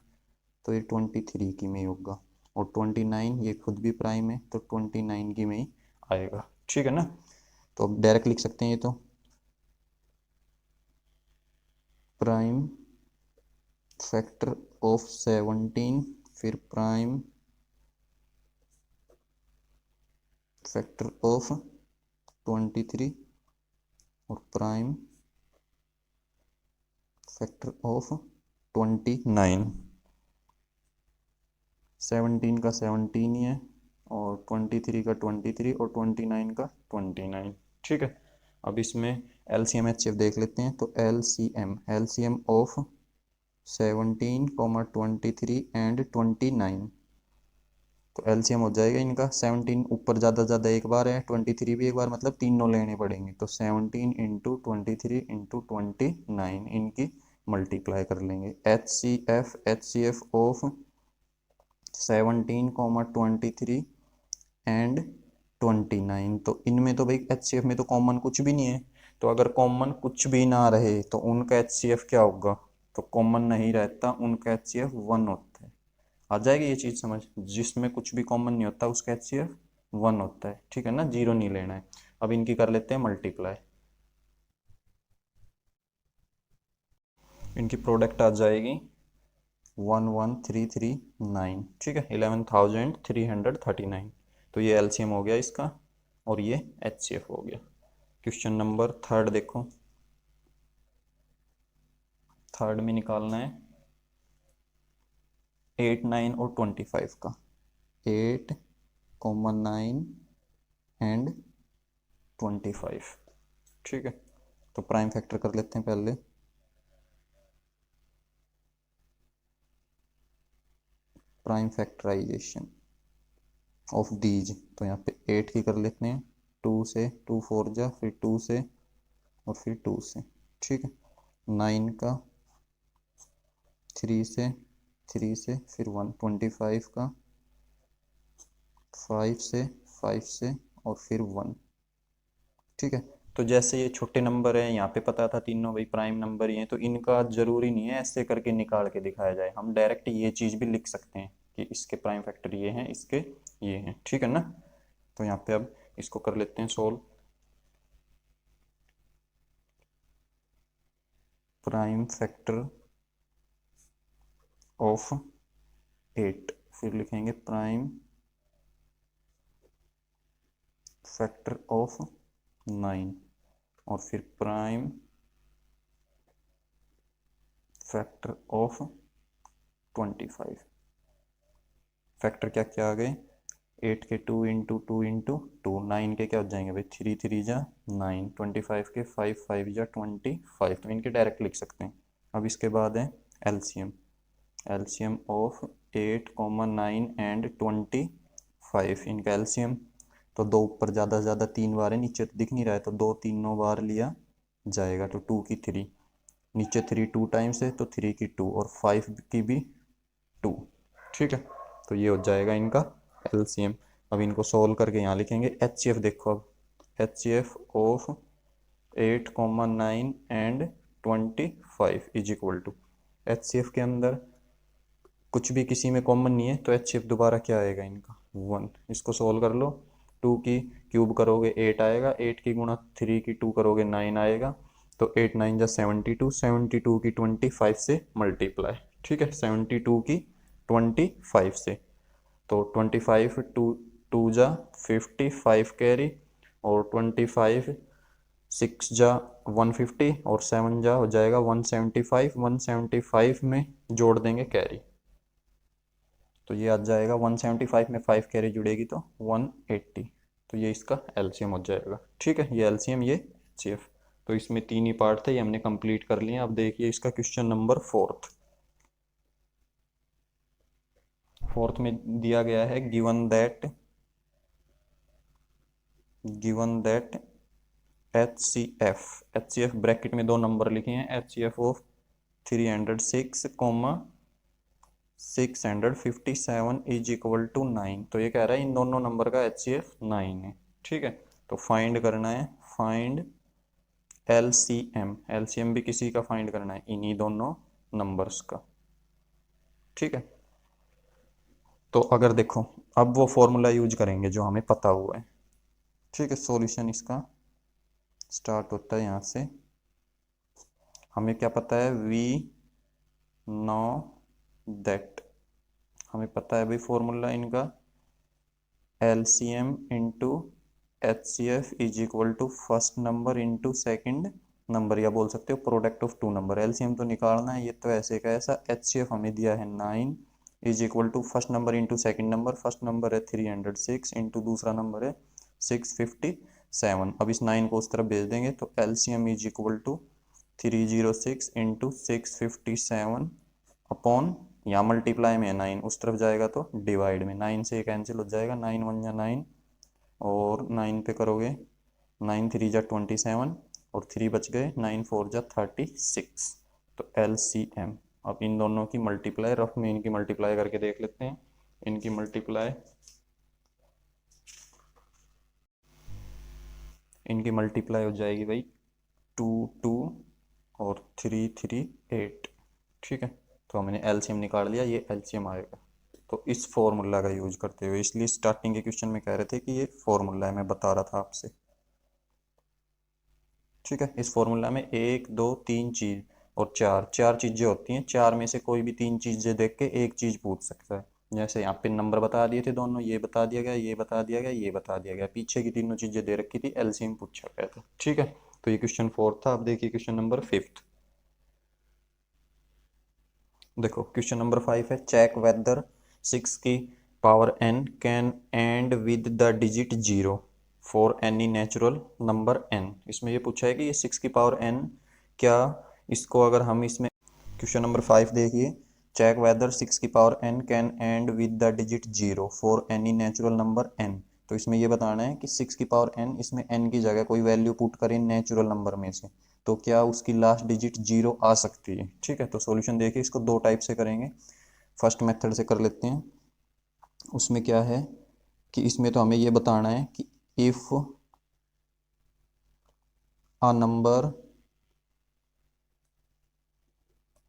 Speaker 1: तो ये 23 की में ही होगा, और 29 ये खुद भी प्राइम है, तो 29 की में ही आएगा। ठीक है ना, तो अब डायरेक्ट लिख सकते हैं ये, तो प्राइम फैक्टर ऑफ 17, फिर प्राइम फैक्टर ऑफ 23 और प्राइम फैक्टर ऑफ 29। 17 का 17 ही है, और 23 का 23, और 29 का 29। ठीक है, अब इसमें LCM HCF देख लेते हैं, तो LCM ऑफ 17, 23 एंड 29, तो LCM हो जाएगा इनका 17, ऊपर ज़्यादा ज़्यादा एक बार है, 23 भी एक बार, मतलब तीनों लेने पड़ेंगे, तो 17 इंटू 23 इंटू 29, इनकी मल्टीप्लाई कर लेंगे। HCF ऑफ 17, 23 एंड 29, तो इनमें तो भाई HCF में तो कॉमन कुछ भी नहीं है, तो अगर कॉमन कुछ भी ना रहे तो उनका HCF क्या होगा? तो कॉमन नहीं रहता, उनका HCF 1 होता है। आ जाएगी ये चीज़ समझ, जिसमें कुछ भी कॉमन नहीं होता उसका HCF 1 होता है। ठीक है ना, जीरो नहीं लेना है। अब इनकी कर लेते हैं मल्टीप्लाई, इनकी प्रोडक्ट आ जाएगी 11,339। ठीक है, 11,339, तो ये LCM हो गया इसका, और ये HCF हो गया। क्वेश्चन नंबर थर्ड देखो, थर्ड में निकालना है 8 9 और 25 का, 8, 9 एंड 25। ठीक है, तो प्राइम फैक्टर कर लेते हैं पहले। प्राइम फैक्टराइजेशन ऑफ दीज, तो यहाँ पे 8 की कर लेते हैं, 2 से, 2 4 जा, फिर 2 से, और फिर 2 से। ठीक है, 9 का 3 से, 3 से, फिर 1, 25 का 5 से, 5 से, और फिर 1। ठीक है, तो जैसे ये छोटे नंबर है, यहाँ पे पता था तीनों भाई प्राइम नंबर ही हैं, तो इनका जरूरी नहीं है ऐसे करके निकाल के दिखाया जाए, हम डायरेक्ट ये चीज़ भी लिख सकते हैं कि इसके प्राइम फैक्टर ये हैं, इसके ये हैं, ठीक है ना। तो यहाँ पे अब इसको कर लेते हैं सोल्व। प्राइम फैक्टर ऑफ 8, फिर लिखेंगे प्राइम फैक्टर ऑफ 9, और फिर प्राइम फैक्टर ऑफ 25। फैक्टर क्या क्या आ गए, 8 के 2 इंटू 2 इंटू 2, 9 के क्या हो जाएंगे भाई 3 3 जा 9, 25 के 5 5 जा 25, तो इनके डायरेक्ट लिख सकते हैं। अब इसके बाद है एलसीएम, एलसीएम ऑफ 8, 9 एंड 25, इनका एलसीएम तो दो ऊपर ज़्यादा से ज़्यादा 3 बार है, नीचे तो दिख नहीं रहा है तो 2 3 बार लिया जाएगा, तो 2 की 3, नीचे 3 2 टाइम्स है तो 3 की 2 और 5 की भी 2, ठीक है। तो ये हो जाएगा इनका एलसीएम। अब इनको सोल्व करके यहाँ लिखेंगे एचसीएफ। देखो अब HCF of 8, 9 and 25 is equal to, HCF के अंदर कुछ भी किसी में कॉमन नहीं है तो एचसीएफ दोबारा क्या आएगा इनका 1। इसको सोल्व कर लो, 2 की क्यूब करोगे 8 आएगा, 8 की गुणा 3 की 2 करोगे 9 आएगा, तो 8 9 जा 72, 72 की 25 से मल्टीप्लाई, ठीक है, 72 की 25 से, तो 25 टू जा 55 कैरी, और 25 6 जा 150, और 7 जा हो जाएगा 175, 175 में जोड़ देंगे कैरी, तो ये आ जाएगा 175 में 5 कैरी जुड़ेगी तो 180, तो ये इसका एलसीएम हो जाएगा, ठीक है। ये एलसीएम, ये एचसीएफ, तो इसमें 3 ही पार्ट थे, ये हमने कंप्लीट कर लिए। अब देखिए इसका क्वेश्चन नंबर फोर्थ में दिया गया है गिवन दैट HCF ब्रैकेट में 2 नंबर लिखे हैं, HCF of 306, 657 is equal to 9, तो ये कह रहा है इन दोनों नंबर का HCF 9 है, ठीक है। तो फाइंड करना है, फाइंड LCM भी किसी का फाइंड करना है, इन्हीं दोनों नंबर्स का, ठीक है। तो अगर देखो अब वो फॉर्मूला यूज करेंगे जो हमें पता हुआ है, ठीक है। सॉल्यूशन इसका स्टार्ट होता है यहाँ से, हमें क्या पता है, वी नो दैट, हमें पता है भाई फॉर्मूला इनका LCM into HCF is equal to first number into second number, या बोल सकते हो प्रोडक्ट ऑफ 2 नंबर। LCM तो निकालना है, ये तो ऐसे का ऐसा। HCF हमें दिया है 9 is equal to first number into second number, first number है 306 इंटू दूसरा नंबर है 657। अब इस 9 को उस तरफ भेज देंगे तो LCM is equal to 306 into 657 upon, यहाँ मल्टीप्लाई में है 9, उस तरफ जाएगा तो डिवाइड में, 9 से कैंसिल हो जाएगा, 9 1 जा 9, और 9 पे करोगे 9 3 जा 27, और 3 बच गए, 9 4 जा 36, तो LCM। अब इन दोनों की मल्टीप्लाई, रफ में इनकी मल्टीप्लाई करके देख लेते हैं, इनकी मल्टीप्लाई हो जाएगी भाई 2 2 और 3 3 8, ठीक है। तो हमने एलसीएम निकाल लिया, ये एलसीएम आएगा। तो इस फॉर्मूला का यूज करते हुए, इसलिए स्टार्टिंग के क्वेश्चन में कह रहे थे कि ये फॉर्मूला है, मैं बता रहा था आपसे, ठीक है। इस फॉर्मूला में 1 2 3 चीज और 4 चीजें होती हैं, 4 में से कोई भी 3 चीजें देख के एक चीज पूछ सकता है। जैसे यहाँ पे नंबर बता दिए थे दोनों, ये बता दिया गया, ये बता दिया गया, ये बता दिया गया, पीछे की तीनों चीजें दे रखी थी, एलसीएम पूछा गया था, ठीक है। तो ये क्वेश्चन 4 था। अब देखिए क्वेश्चन नंबर 5। देखो क्वेश्चन नंबर 5 है, चेक वेदर 6 की power n can and with the digit 0 for any natural number n। इसमें ये पूछा है कि ये 6 की पावर n, क्या इसको अगर हम इसमें, क्वेश्चन नंबर 5 देखिए, चेक वेदर 6 की power n can and with the digit 0 for any natural number n। तो इसमें ये बताना है कि 6 की पावर n, इसमें n की जगह कोई वैल्यू पुट करें नेचुरल नंबर में से, तो क्या उसकी लास्ट डिजिट 0 आ सकती है, ठीक है। तो सॉल्यूशन देखिए, इसको 2 टाइप से करेंगे। फर्स्ट मेथड से कर लेते हैं। उसमें क्या है कि इसमें तो हमें ये बताना है कि if a number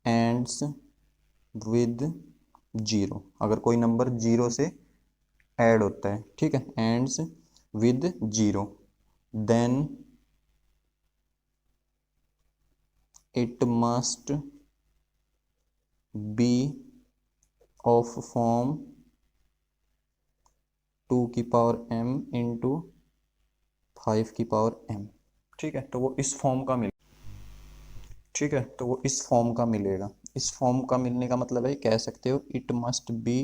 Speaker 1: ends with 0, अगर कोई नंबर 0 से ऐड होता है, ठीक है, ends with 0, then it must be of form 2 की पावर m इंटू 5 की पावर m, ठीक है, तो वो इस फॉर्म का मिल, ठीक है, तो वो इस फॉर्म का मिलेगा। इस फॉर्म का मिलने का मतलब है, कह सकते हो इट मस्ट बी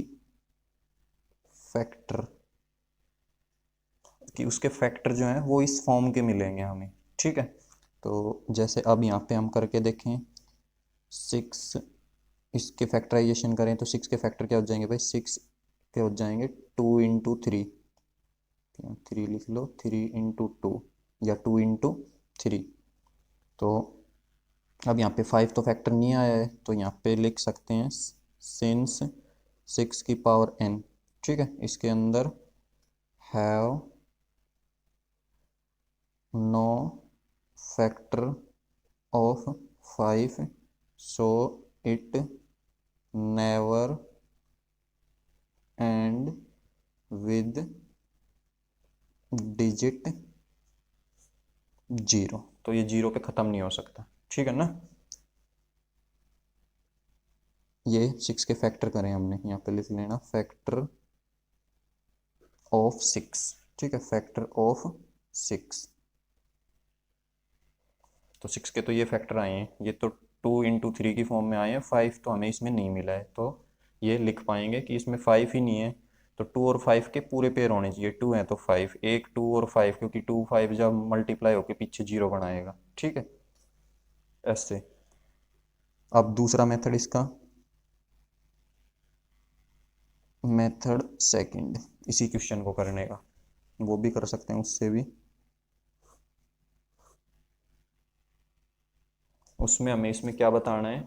Speaker 1: फैक्टर, कि उसके फैक्टर जो हैं वो इस फॉर्म के मिलेंगे हमें, ठीक है। तो जैसे अब यहाँ पे हम करके देखें, 6, इसके फैक्टराइजेशन करें तो 6 के फैक्टर क्या हो जाएंगे भाई, 6 के हो जाएंगे 2 इंटू 3, 3 लिख लो, 3 इंटू 2 या 2 इंटू 3। तो अब यहाँ पे 5 तो फैक्टर नहीं आया है, तो यहाँ पे लिख सकते हैं सिंस 6 की पावर n, ठीक है, इसके अंदर have no factor of 5, so it never end with digit 0, तो ये 0 पे ख़त्म नहीं हो सकता, ठीक है ना। ये 6 के फैक्टर करें हमने, यहाँ पे लिख लेना फैक्टर ऑफ 6, ठीक है, फैक्टर ऑफ 6, तो 6 के तो ये फैक्टर आए हैं, ये तो 2 इंटू 3 की फॉर्म में आए हैं, 5 तो हमें इसमें नहीं मिला है, तो ये लिख पाएंगे कि इसमें 5 ही नहीं है, तो 2 और 5 के पूरे पेयर होने चाहिए, 2 है तो 5, एक 2 और 5, क्योंकि 2 5 जब मल्टीप्लाई होकर पीछे 0 बनाएगा, ठीक है, ऐसे। अब दूसरा मेथड इसका, मेथड सेकंड, इसी क्वेश्चन को करने का, वो भी कर सकते हैं उससे भी। उसमें हमें इसमें क्या बताना है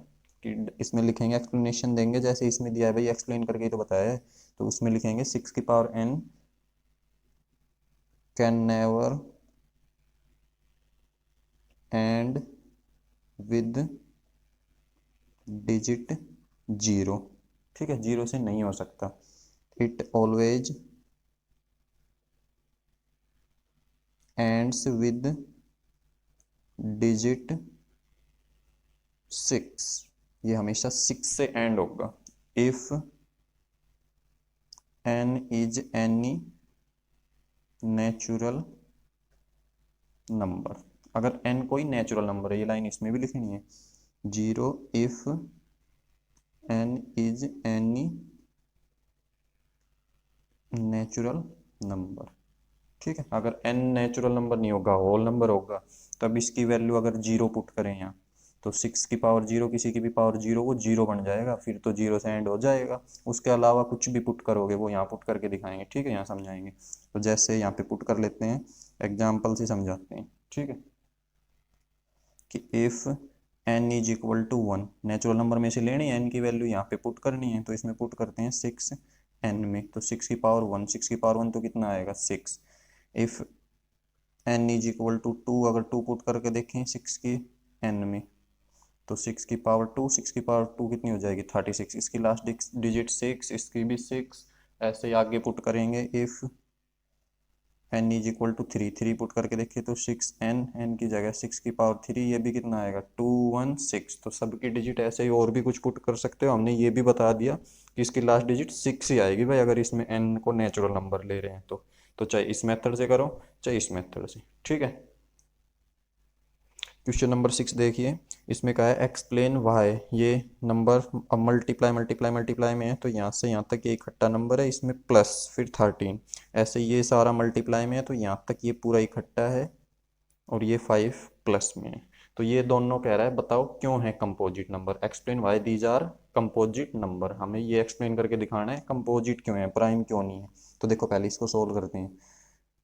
Speaker 1: कि इसमें लिखेंगे, एक्सप्लेनेशन देंगे, जैसे इसमें दिया है भाई एक्सप्लेन करके ही तो बताया है, तो उसमें लिखेंगे 6 की power n can never end with digit 0, ठीक है, 0 से नहीं हो सकता, it always ends with digit 6, ये हमेशा 6 से एंड होगा, if n is any natural number, अगर n कोई नेचुरल नंबर है, ये लाइन इसमें भी लिखनी है, 0 if n is any natural number, ठीक है, अगर n नेचुरल नंबर नहीं होगा, होल नंबर होगा, तब इसकी वैल्यू अगर 0 पुट करें यहाँ, तो 6 की पावर 0, किसी की भी पावर 0, वो 0 बन जाएगा, फिर तो 0 से एंड हो जाएगा, उसके अलावा कुछ भी पुट करोगे वो यहाँ पुट करके दिखाएंगे, ठीक है, यहाँ समझाएंगे, तो जैसे यहाँ पे पुट कर लेते हैं, एग्जाम्पल से समझाते हैं, ठीक है, कि if n is equal to 1, natural number में से लेनी है, n की वैल्यू यहाँ पे पुट करनी है, तो इसमें पुट करते हैं 6 n में, तो 6 की पावर 1, 6 की पावर 1 तो कितना आएगा 6, if n is equal to 2, अगर 2 पुट करके देखें 6 की n में, तो 6 की पावर 2, 6 की पावर 2 कितनी हो जाएगी 36, इसकी लास्ट डिजिट 6, इसकी भी 6, ऐसे ही आगे पुट करेंगे, if n is equal to 3, 3 put करके देखिए तो 6n, n की जगह 6 की पावर 3, ये भी कितना आएगा 216, तो सबकी डिजिट ऐसे ही और भी कुछ पुट कर सकते हो, हमने ये भी बता दिया कि इसकी लास्ट डिजिट 6 ही आएगी भाई, अगर इसमें n को नेचुरल नंबर ले रहे हैं तो चाहे इस मेथड से करो चाहे इस मेथड से, ठीक है। क्वेश्चन नंबर 6 देखिए, इसमें कहा है एक्सप्लेन वाई, ये नंबर अब मल्टीप्लाई मल्टीप्लाई मल्टीप्लाई में है, तो यहाँ से यहाँ तक ये इकट्ठा नंबर है, इसमें प्लस फिर 13, ऐसे ये सारा मल्टीप्लाई में है, तो यहाँ तक ये पूरा इकट्ठा है और ये 5 प्लस में है, तो ये दोनों कह रहा है बताओ क्यों है composite number, explain why these are composite number, हमें ये एक्सप्लेन करके दिखाना है कंपोजिट क्यों है, प्राइम क्यों नहीं है। तो देखो पहले इसको सोल्व करते हैं,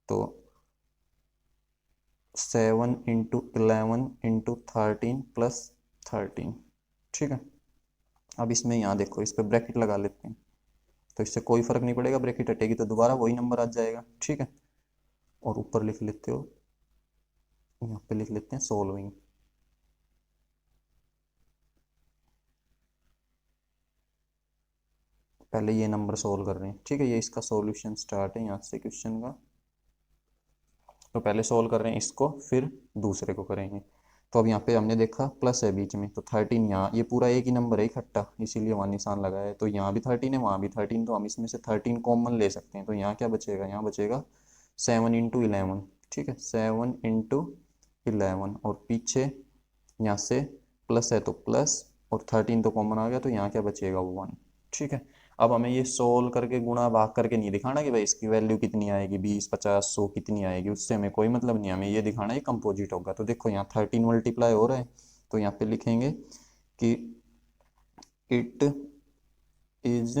Speaker 1: तो 7 इंटू 11 इंटू 13 प्लस 13, ठीक है, अब इसमें यहाँ देखो इस पर ब्रैकेट लगा लेते हैं, तो इससे कोई फर्क नहीं पड़ेगा, ब्रैकेट हटेगी तो दोबारा वही नंबर आ जाएगा, ठीक है, और ऊपर लिख लेते हो यहाँ पे लिख लेते हैं सोल्विंग। पहले ये नंबर सोल्व कर रहे हैं, ठीक है। ये इसका सॉल्यूशन स्टार्ट है यहाँ से क्वेश्चन का। तो पहले सोल्व कर रहे हैं इसको, फिर दूसरे को करेंगे। तो अब यहाँ पे हमने देखा प्लस है बीच में, तो 13 यहाँ, ये पूरा एक ही नंबर है इकट्ठा, इसीलिए वहाँ निशान लगाया है। तो यहाँ भी 13 है, वहाँ भी 13, तो हम इसमें से 13 कॉमन ले सकते हैं। तो यहाँ क्या बचेगा, यहाँ बचेगा 7 × 11, ठीक है, 7 × 11। और पीछे यहाँ से प्लस है तो प्लस, और 13 तो कॉमन आ गया, तो यहाँ क्या बचेगा 1, ठीक है। अब हमें ये सोल्व करके गुणा भाग करके नहीं दिखाना कि भाई इसकी वैल्यू कितनी आएगी, 20, 50, 100 कितनी आएगी, उससे हमें कोई मतलब नहीं। हमें ये दिखाना है कंपोजिट होगा। तो देखो यहाँ 13 मल्टीप्लाई हो रहा है, तो यहाँ पे लिखेंगे कि इट इज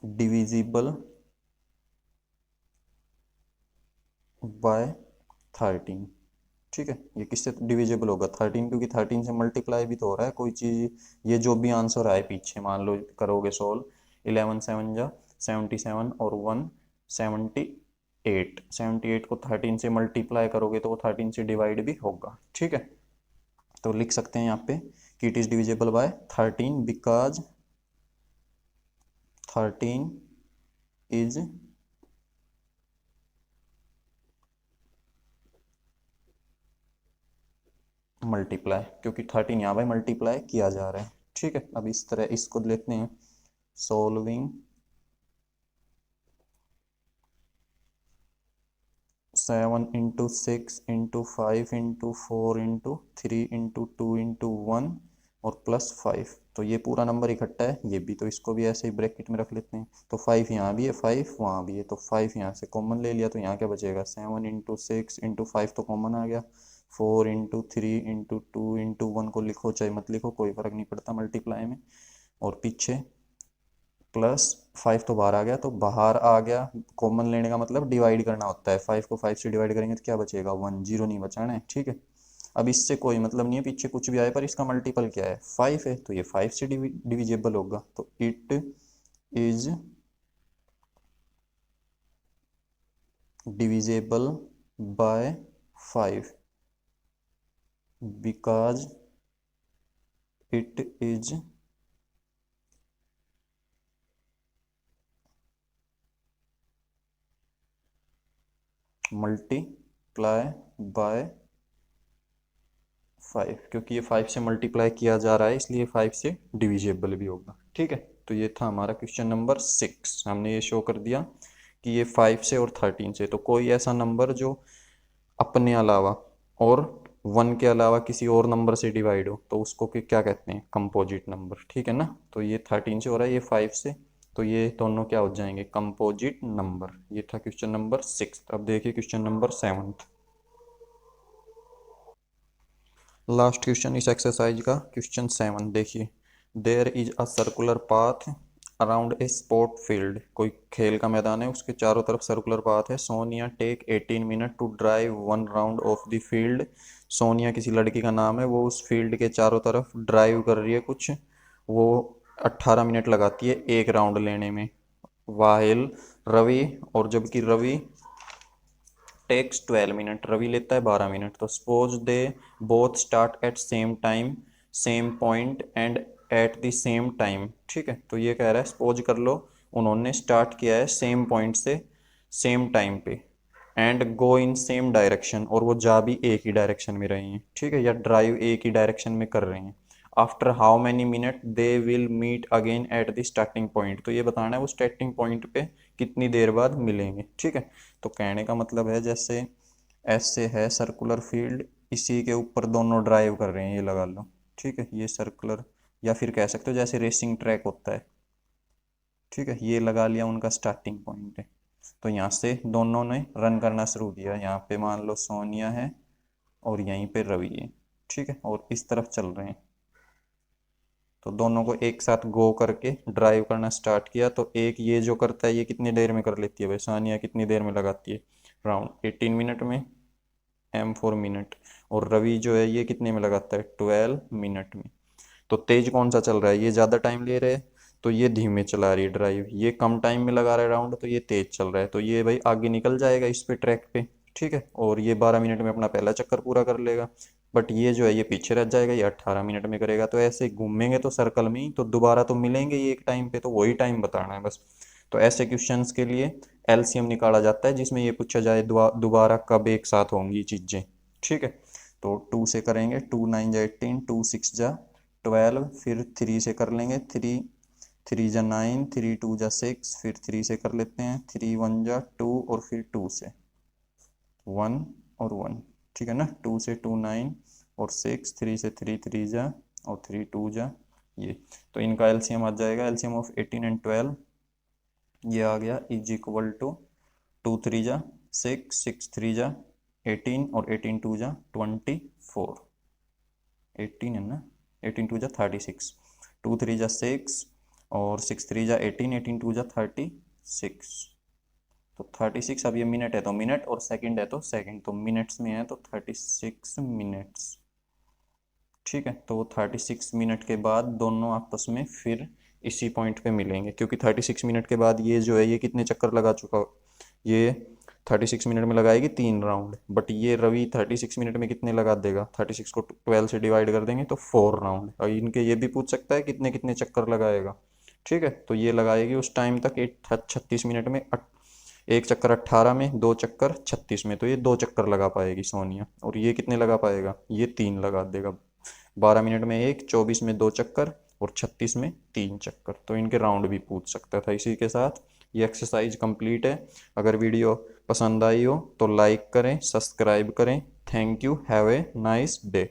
Speaker 1: डिविजिबल बाय 13, ठीक है। ये किससे डिविजिबल होगा, 13, क्योंकि 13 से मल्टीप्लाई भी तो हो रहा है कोई चीज़। ये जो भी आंसर आए पीछे, मान लो करोगे सोल्व, 11 7 जा 77, और 1 78, 78 को 13 से मल्टीप्लाई करोगे तो वो 13 से डिवाइड भी होगा, ठीक है। तो लिख सकते हैं यहाँ पे कि it is divisible by 13 because 13 is multiply, क्योंकि 13 यहाँ पे मल्टीप्लाई किया जा रहा है, ठीक है। अब इस तरह इसको लेते हैं सोल्विंग 7 × 6 × 5 × 4 × 3 × 2 और +5। तो ये पूरा नंबर इकट्ठा है, ये भी, तो इसको भी ऐसे ही ब्रैकेट में रख लेते हैं। तो 5 यहाँ भी है, 5 वहाँ भी है, तो 5 यहाँ से कॉमन ले लिया, तो यहाँ क्या बचेगा, 7 × 6 × 5 तो कॉमन आ गया, 4 × 3 × 2 × 1 को लिखो चाहे मत लिखो, कोई फर्क नहीं पड़ता मल्टीप्लाई में। और पीछे +5 तो बाहर आ गया, तो बाहर आ गया, कॉमन लेने का मतलब डिवाइड करना होता है। 5 को 5 से डिवाइड करेंगे तो क्या बचेगा, 1, 0 नहीं बचाना है, ठीक है। अब इससे कोई मतलब नहीं है पीछे कुछ भी आए, पर इसका मल्टीपल क्या है, 5 है, तो ये 5 से डिविजिबल होगा। तो it is divisible by 5 because it is multiply by 5, क्योंकि ये 5 से मल्टीप्लाई किया जा रहा है, इसलिए 5 से डिविजिबल भी होगा, ठीक है। तो ये था हमारा क्वेश्चन नंबर 6। हमने ये शो कर दिया कि ये 5 से और 13 से, तो कोई ऐसा नंबर जो अपने अलावा और 1 के अलावा किसी और नंबर से डिवाइड हो, तो उसको क्या कहते हैं, कंपोजिट नंबर, ठीक है ना। तो ये 13 से हो रहा है, ये 5 से, तो ये दोनों क्या हो जाएंगे, कंपोजिट नंबर। ये था क्वेश्चन नंबर 6। अब देखिए क्वेश्चन नंबर 7। लास्ट क्वेश्चन इस एक्सरसाइज का, क्वेश्चन 7 देखिए। There is a circular path around a sport field, कोई खेल का मैदान है, उसके चारों तरफ सर्कुलर पाथ है। Sonia take 18 minute to drive 1 round of the field. Sonia किसी लड़की का नाम है, वो उस फील्ड के चारों तरफ ड्राइव कर रही है कुछ, वो 18 मिनट लगाती है एक राउंड लेने में। वाहिल रवि, और जबकि रवि टेक्स 12 मिनट, रवि लेता है 12 मिनट। तो suppose they both start at same time, same point and at the same time, ठीक है। तो ये कह रहा है सपोज कर लो उन्होंने स्टार्ट किया है सेम पॉइंट से सेम टाइम पे, and go in same direction, और वो जा भी एक ही डायरेक्शन में रहे हैं, ठीक है, या ड्राइव एक ही डायरेक्शन में कर रहे हैं। After how many minute they will meet again at the starting point, तो ये बताना है वो स्टार्टिंग पॉइंट पे कितनी देर बाद मिलेंगे, ठीक है। तो कहने का मतलब है जैसे ऐसे है सर्कुलर फील्ड, इसी के ऊपर दोनों ड्राइव कर रहे हैं, ये लगा लो, ठीक है, ये सर्कुलर, या फिर कह सकते हो जैसे रेसिंग ट्रैक होता है, ठीक है, ये लगा लिया उनका स्टार्टिंग पॉइंट है। तो यहाँ से दोनों ने रन करना शुरू किया, यहाँ पे मान लो सोनिया है और यहीं पे रवि है, ठीक है, और इस तरफ चल रहे हैं। तो दोनों को एक साथ गो करके ड्राइव करना स्टार्ट किया, तो एक ये जो करता है ये कितनी देर में कर लेती है भाई, सानिया कितनी देर में लगाती है, राउंड 18 मिनट में, m4 मिनट। और रवि जो है ये कितने में लगाता है, 12 मिनट में। तो तेज कौन सा चल रहा है, ये ज़्यादा टाइम ले रहे हैं, तो ये धीमे चला रही है ड्राइव, ये कम टाइम में लगा रहा है राउंड, तो ये तेज चल रहा है, तो ये भाई आगे निकल जाएगा इस पे ट्रैक पे, ठीक है। और ये 12 मिनट में अपना पहला चक्कर पूरा कर लेगा। बट ये जो है ये पीछे रह जाएगा, ये 18 मिनट में करेगा। तो ऐसे घूमेंगे तो सर्कल में ही, तो दोबारा तो मिलेंगे ये एक टाइम पे, तो वही टाइम बताना है बस। तो ऐसे क्वेश्चंस के लिए एलसीएम निकाला जाता है, जिसमें ये पूछा जाए दोबारा कब एक साथ होंगी चीज़ें, ठीक है। तो 2 से करेंगे, 2 9 जा 18, 2 6 जा 12, फिर 3 से कर लेंगे, 3 3 जा 9, 3 2 जा 6, फिर 3 से कर लेते हैं, 3 1 जा 2, और फिर 2 से 1 और 1, ठीक है ना। 2 से 2 9 और 6, 3 से 3 3 जा, और 3 2 जा ये। तो इनका एलसीएम आ जाएगा, एलसीएम ऑफ 18 एंड 12 ये आ गया इज इक्वल टू 2 3 जा 6, 6 3 जा 18, और 18 2 जा 24, 18 है ना, 18 2 जा 36, 2 3 जा 6, और 6 3 जा 18, 18 2 जा 36। तो 36, अब ये मिनट है तो मिनट, और सेकंड है तो सेकंड, तो मिनट्स में है तो 36 मिनट्स, ठीक है। तो 36 मिनट के बाद दोनों आपस में फिर इसी पॉइंट पे मिलेंगे, क्योंकि 36 मिनट के बाद ये जो है ये कितने चक्कर लगा चुका, ये 36 मिनट में लगाएगी 3 राउंड, बट ये रवि 36 मिनट में कितने लगा देगा, 36 को 12 से डिवाइड कर देंगे तो 4 राउंड। और इनके ये भी पूछ सकता है कितने कितने चक्कर लगाएगा, ठीक है। तो ये लगाएगी उस टाइम तक 36 मिनट में, एक चक्कर 18 में, 2 चक्कर 36 में, तो ये 2 चक्कर लगा पाएगी सोनिया। और ये कितने लगा पाएगा, ये 3 लगा देगा। 12 मिनट में 1, 24 में 2 चक्कर, और 36 में 3 चक्कर। तो इनके राउंड भी पूछ सकता था। इसी के साथ ये एक्सरसाइज कंप्लीट है। अगर वीडियो पसंद आई हो तो लाइक करें, सब्सक्राइब करें। Thank you, have a nice day.